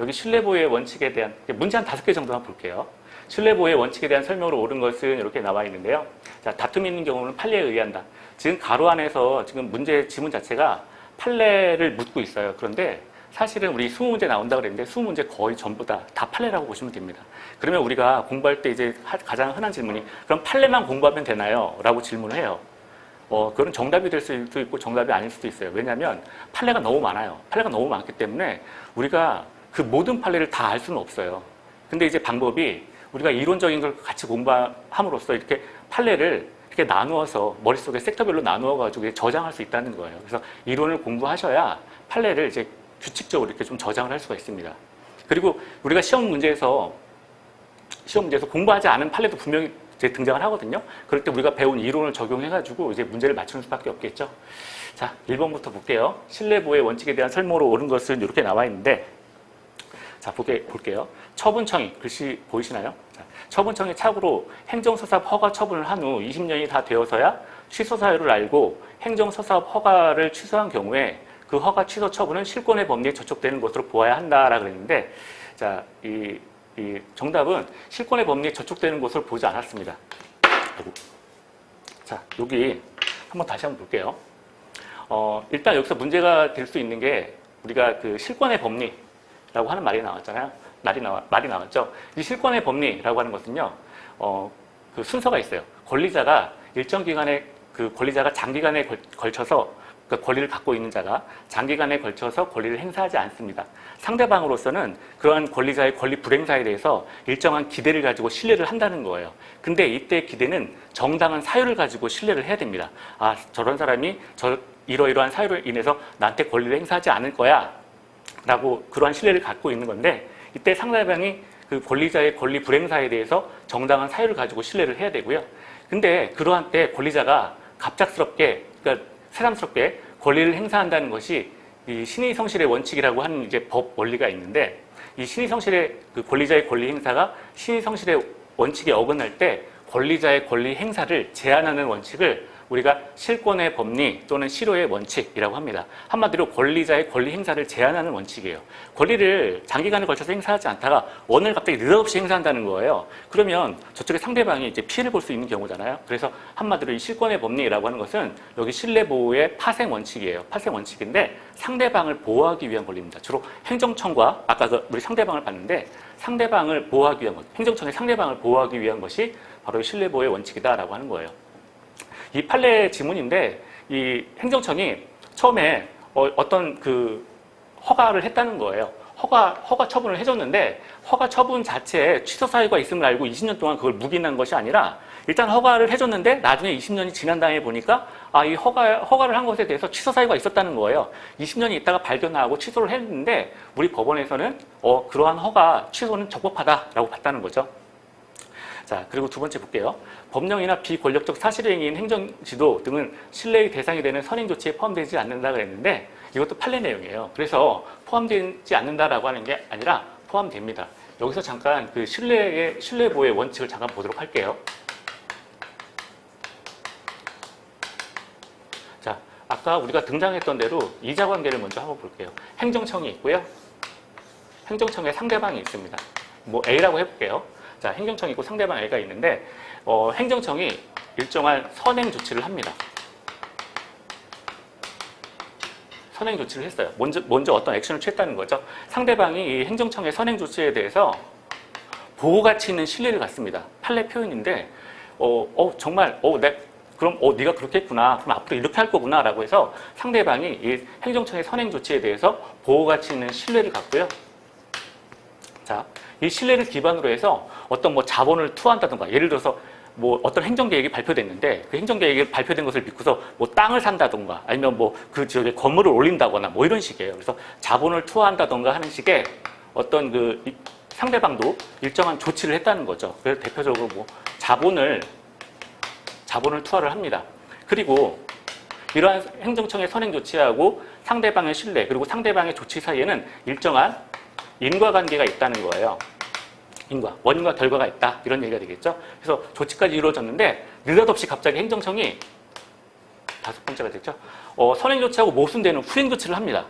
여기 신뢰보호의 원칙에 대한 문제 한 5개 정도만 볼게요. 신뢰보호의 원칙에 대한 설명으로 옳은 것은 이렇게 나와 있는데요. 자, 다툼이 있는 경우는 판례에 의한다. 지금 가로 안에서 지금 문제 지문 자체가 판례를 묻고 있어요. 그런데 사실은 우리 20문제 나온다 그랬는데 20문제 거의 전부 다 판례라고 보시면 됩니다. 그러면 우리가 공부할 때 이제 가장 흔한 질문이 그럼 판례만 공부하면 되나요? 라고 질문을 해요. 그건 정답이 될 수도 있고 정답이 아닐 수도 있어요. 왜냐하면 판례가 너무 많아요. 판례가 너무 많기 때문에 우리가 그 모든 판례를 다 알 수는 없어요. 근데 이제 방법이 우리가 이론적인 걸 같이 공부함으로써 이렇게 판례를 이렇게 나누어서 머릿속에 섹터별로 나누어가지고 저장할 수 있다는 거예요. 그래서 이론을 공부하셔야 판례를 이제 규칙적으로 이렇게 좀 저장을 할 수가 있습니다. 그리고 우리가 시험 문제에서 공부하지 않은 판례도 분명히 이제 등장을 하거든요. 그럴 때 우리가 배운 이론을 적용해가지고 이제 문제를 맞추는 수밖에 없겠죠. 자, 1번부터 볼게요. 신뢰보호의 원칙에 대한 설명으로 옳은 것은 이렇게 나와 있는데, 자, 볼게요. 처분청이, 글씨 보이시나요? 자, 처분청이 착오로 행정서사업 허가 처분을 한 후 20년이 다 되어서야 취소 사유를 알고 행정서사업 허가를 취소한 경우에 그 허가 취소 처분은 실권의 법리에 저촉되는 것으로 보아야 한다라고 그랬는데, 자, 이 정답은 실권의 법리에 저촉되는 것으로 보지 않았습니다. 자, 여기 다시 한번 볼게요. 일단 여기서 문제가 될 수 있는 게 우리가 그 실권의 법리라고 하는 말이 나왔잖아요. 말이 나왔죠. 이 실권의 법리라고 하는 것은요, 그 순서가 있어요. 권리자가 일정 기간에 권리자가 장기간에 걸쳐서 그 권리를 갖고 있는 자가 장기간에 걸쳐서 권리를 행사하지 않습니다. 상대방으로서는 그러한 권리자의 권리 불행사에 대해서 일정한 기대를 가지고 신뢰를 한다는 거예요. 근데 이때 기대는 정당한 사유를 가지고 신뢰를 해야 됩니다. 아, 저런 사람이 이러이러한 사유로 인해서 나한테 권리를 행사하지 않을 거야 라고 그러한 신뢰를 갖고 있는 건데, 이때 상대방이 그 권리자의 권리 불행사에 대해서 정당한 사유를 가지고 신뢰를 해야 되고요. 근데 그러한 때 권리자가 갑작스럽게, 그러니까 새삼스럽게 권리를 행사한다는 것이 이 신의성실의 원칙이라고 하는 이제 법 원리가 있는데, 이 신의성실의 그 권리자의 권리 행사가 신의성실의 원칙에 어긋날 때 권리자의 권리 행사를 제한하는 원칙을 우리가 실권의 법리 또는 실효의 원칙이라고 합니다. 한마디로 권리자의 권리 행사를 제한하는 원칙이에요. 권리를 장기간에 걸쳐서 행사하지 않다가 어느 날 갑자기 느닷없이 행사한다는 거예요. 그러면 저쪽에 상대방이 이제 피해를 볼 수 있는 경우잖아요. 그래서 한마디로 이 실권의 법리라고 하는 것은 여기 신뢰보호의 파생 원칙이에요. 파생 원칙인데 상대방을 보호하기 위한 권리입니다. 주로 행정청과 아까 우리 상대방을 봤는데 상대방을 보호하기 위한 것, 행정청의 상대방을 보호하기 위한 것이 바로 신뢰보호의 원칙이다라고 하는 거예요. 이 판례 지문인데 이 행정청이 처음에 어떤 그 허가를 했다는 거예요. 허가 처분을 해줬는데 허가 처분 자체에 취소 사유가 있음을 알고 20년 동안 그걸 묵인한 것이 아니라 일단 허가를 해줬는데 나중에 20년이 지난 다음에 보니까 이 허가를 한 것에 대해서 취소 사유가 있었다는 거예요. 20년이 있다가 발견하고 취소를 했는데 우리 법원에서는 그러한 허가 취소는 적법하다라고 봤다는 거죠. 자, 그리고 두 번째 볼게요. 법령이나 비권력적 사실행위인 행정지도 등은 신뢰의 대상이 되는 선행조치에 포함되지 않는다 그랬는데 이것도 판례 내용이에요. 그래서 포함되지 않는다라고 하는 게 아니라 포함됩니다. 여기서 잠깐 그 신뢰보호의 원칙을 잠깐 보도록 할게요. 자, 아까 우리가 등장했던 대로 이자관계를 먼저 한번 볼게요. 행정청이 있고요. 행정청에 상대방이 있습니다. 뭐 A라고 해볼게요. 자, 행정청이 있고 상대방 A가 있는데 행정청이 일정한 선행 조치를 합니다. 선행 조치를 했어요. 먼저 어떤 액션을 취했다는 거죠. 상대방이 이 행정청의 선행 조치에 대해서 보호 가치 있는 신뢰를 갖습니다. 판례 표현인데 정말 그럼 네가 그렇게 했구나. 그럼 앞으로 이렇게 할 거구나라고 해서 상대방이 이 행정청의 선행 조치에 대해서 보호 가치 있는 신뢰를 갖고요. 자, 이 신뢰를 기반으로 해서 어떤 자본을 투하한다든가, 예를 들어서 어떤 행정계획이 발표됐는데 그 행정계획이 발표된 것을 믿고서 땅을 산다든가 아니면 그 지역에 건물을 올린다거나 이런 식이에요. 그래서 자본을 투하한다든가 하는 식의 어떤 상대방도 일정한 조치를 했다는 거죠. 그래서 대표적으로 자본을 투하를 합니다. 그리고 이러한 행정청의 선행 조치하고 상대방의 신뢰 그리고 상대방의 조치 사이에는 일정한 인과관계가 있다는 거예요. 원인과 결과가 있다. 이런 얘기가 되겠죠. 그래서 조치까지 이루어졌는데 느닷없이 갑자기 행정청이 다섯 번째가 됐죠. 선행 조치하고 모순되는 후행 조치를 합니다.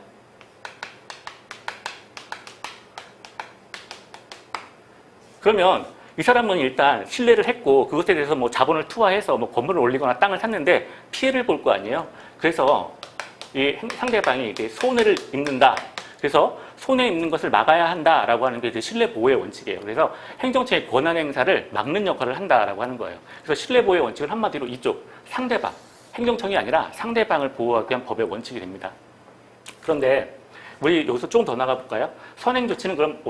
그러면 이 사람은 일단 신뢰를 했고 그것에 대해서 뭐 자본을 투하해서 뭐 건물을 올리거나 땅을 샀는데 피해를 볼 거 아니에요. 그래서 이 상대방이 이제 손해를 입는다. 그래서 손해 입는 것을 막아야 한다라고 하는 게 이제 신뢰 보호의 원칙이에요. 그래서 행정처의 권한 행사를 막는 역할을 한다라고 하는 거예요. 그래서 신뢰 보호의 원칙은 한마디로 이쪽 상대방, 행정청이 아니라 상대방을 보호하기 위한 법의 원칙이 됩니다. 그런데 우리 여기서 조금 더 나가 볼까요? 선행 조치는 그럼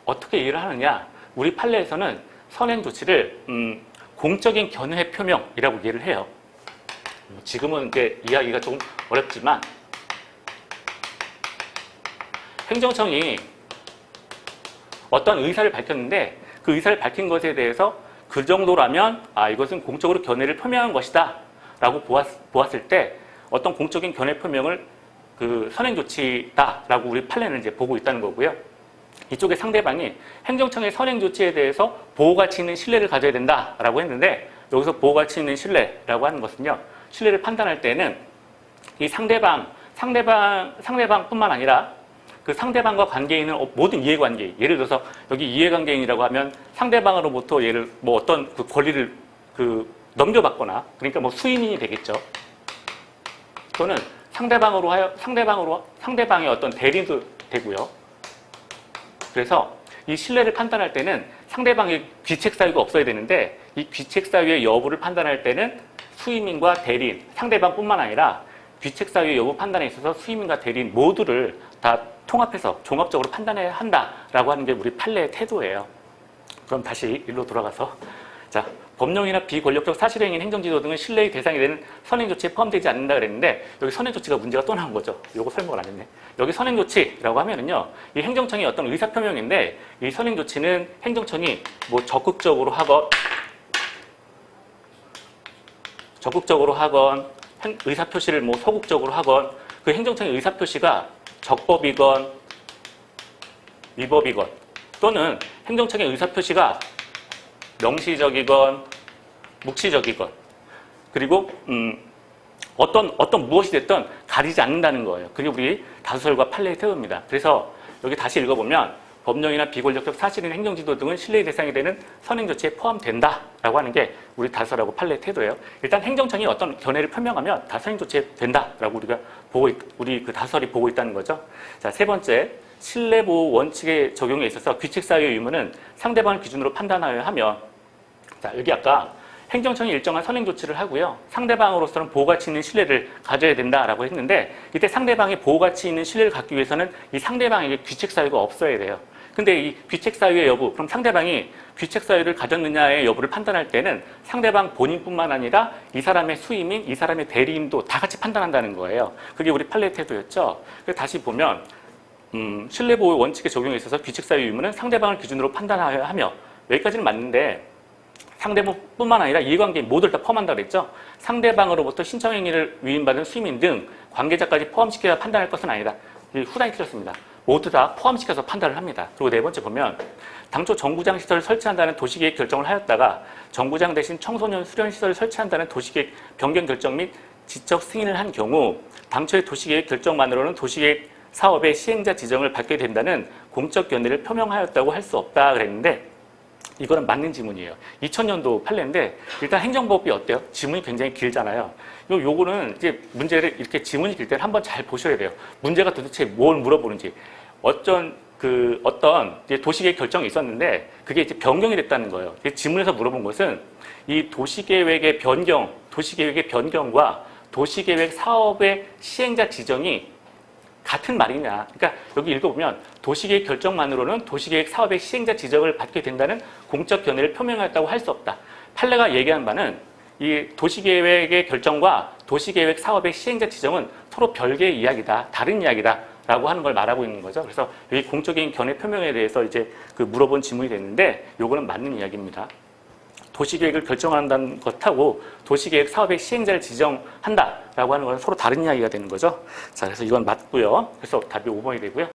어떻게 이해를 하느냐? 우리 판례에서는 선행 조치를 공적인 견해 표명이라고 이해를 해요. 지금은 이제 이해하기가 조금 어렵지만 행정청이 어떤 의사를 밝혔는데 그 의사를 밝힌 것에 대해서 그 정도라면 이것은 공적으로 견해를 표명한 것이다 라고 보았을 때 어떤 공적인 견해 표명을 그 선행 조치다라고 우리 판례는 이제 보고 있다는 거고요. 이쪽에 상대방이 행정청의 선행 조치에 대해서 보호가치 있는 신뢰를 가져야 된다라고 했는데 여기서 보호가치 있는 신뢰라고 하는 것은요. 신뢰를 판단할 때는 이 상대방뿐만 아니라 그 상대방과 관계에 있는 모든 이해관계, 예를 들어서 여기 이해관계인이라고 하면 상대방으로부터 뭐 어떤 그 권리를 넘겨받거나 그러니까 뭐 수인이 되겠죠. 또는 상대방의 어떤 대리도 되고요. 그래서 이 신뢰를 판단할 때는 상대방의 귀책 사유가 없어야 되는데 이 귀책 사유의 여부를 판단할 때는 수임인과 대리인, 상대방뿐만 아니라 귀책 사유의 여부 판단에 있어서 수임인과 대리인 모두를 다 통합해서 종합적으로 판단해야 한다라고 하는 게 우리 판례의 태도예요. 그럼 다시 일로 돌아가서 자, 법령이나 비권력적 사실행위인 행정지도 등은 신뢰의 대상이 되는 선행조치에 포함되지 않는다 그랬는데 여기 선행조치가 문제가 또 나온 거죠. 요거 설명을 안 했네. 여기 선행조치라고 하면은요, 이 행정청의 어떤 의사표명인데 이 선행조치는 행정청이 뭐 적극적으로 하건 의사표시를 뭐 소극적으로 하건 그 행정청의 의사표시가 적법이건 위법이건 또는 행정청의 의사표시가 명시적이건 묵시적이건 그리고 어떤 무엇이 됐든 가리지 않는다는 거예요. 그게 우리 다수설과 판례의 태도입니다. 그래서 여기 다시 읽어보면 법령이나 비권력적 사실인 행정지도 등은 신뢰의 대상이 되는 선행조치에 포함된다라고 하는 게 우리 다수설하고 판례의 태도예요. 일단 행정청이 어떤 견해를 표명하면 다 선행조치에 된다라고 우리 그 다수설이 보고 있다는 거죠. 자, 세 번째. 신뢰보호 원칙의 적용에 있어서 귀책 사유의 의무는 상대방을 기준으로 판단하여야 하며 자, 여기 아까 행정청이 일정한 선행 조치를 하고요. 상대방으로서는 보호가치 있는 신뢰를 가져야 된다라고 했는데 이때 상대방의 보호가치 있는 신뢰를 갖기 위해서는 이 상대방에게 귀책 사유가 없어야 돼요. 근데 이 귀책 사유의 여부, 그럼 상대방이 귀책 사유를 가졌느냐의 여부를 판단할 때는 상대방 본인뿐만 아니라 이 사람의 수임인, 이 사람의 대리인도 다 같이 판단한다는 거예요. 그게 우리 판례 태도였죠. 그래서 다시 보면 신뢰보호 원칙의 적용에 있어서 귀책 사유 의무는 상대방을 기준으로 판단하여야 하며 여기까지는 맞는데 상대방뿐만 아니라 이해관계인 모두를 다 포함한다고 그랬죠. 상대방으로부터 신청행위를 위임받은 수임인 등 관계자까지 포함시켜야 판단할 것은 아니다. 후단이 틀렸습니다. 모두 다 포함시켜서 판단을 합니다. 그리고 네 번째 보면 당초 정구장 시설을 설치한다는 도시계획 결정을 하였다가 정구장 대신 청소년 수련 시설을 설치한다는 도시계획 변경 결정 및 지적 승인을 한 경우 당초의 도시계획 결정만으로는 도시계획 사업의 시행자 지정을 받게 된다는 공적 견해를 표명하였다고 할 수 없다 그랬는데 이거는 맞는 지문이에요. 2000년도 판례인데 일단 행정법이 어때요? 지문이 굉장히 길잖아요. 요거는 이제 문제를 이렇게 지문이 길 때는 한번 잘 보셔야 돼요. 문제가 도대체 뭘 물어보는지. 어떤 도시계획 결정이 있었는데 그게 이제 변경이 됐다는 거예요. 지문에서 물어본 것은 이 도시계획의 변경과 도시계획 사업의 시행자 지정이 같은 말이냐. 그러니까 여기 읽어보면 도시계획 결정만으로는 도시계획 사업의 시행자 지정을 받게 된다는 공적 견해를 표명하였다고 할 수 없다. 판례가 얘기한 바는 이 도시계획의 결정과 도시계획 사업의 시행자 지정은 서로 별개의 이야기다. 다른 이야기다. 라고 하는 걸 말하고 있는 거죠. 그래서 여기 공적인 견해 표명에 대해서 이제 물어본 지문이 됐는데 요거는 맞는 이야기입니다. 도시계획을 결정한다는 것하고 도시계획 사업의 시행자를 지정한다라고 하는 건 서로 다른 이야기가 되는 거죠. 자, 그래서 이건 맞고요. 그래서 답이 5번이 되고요.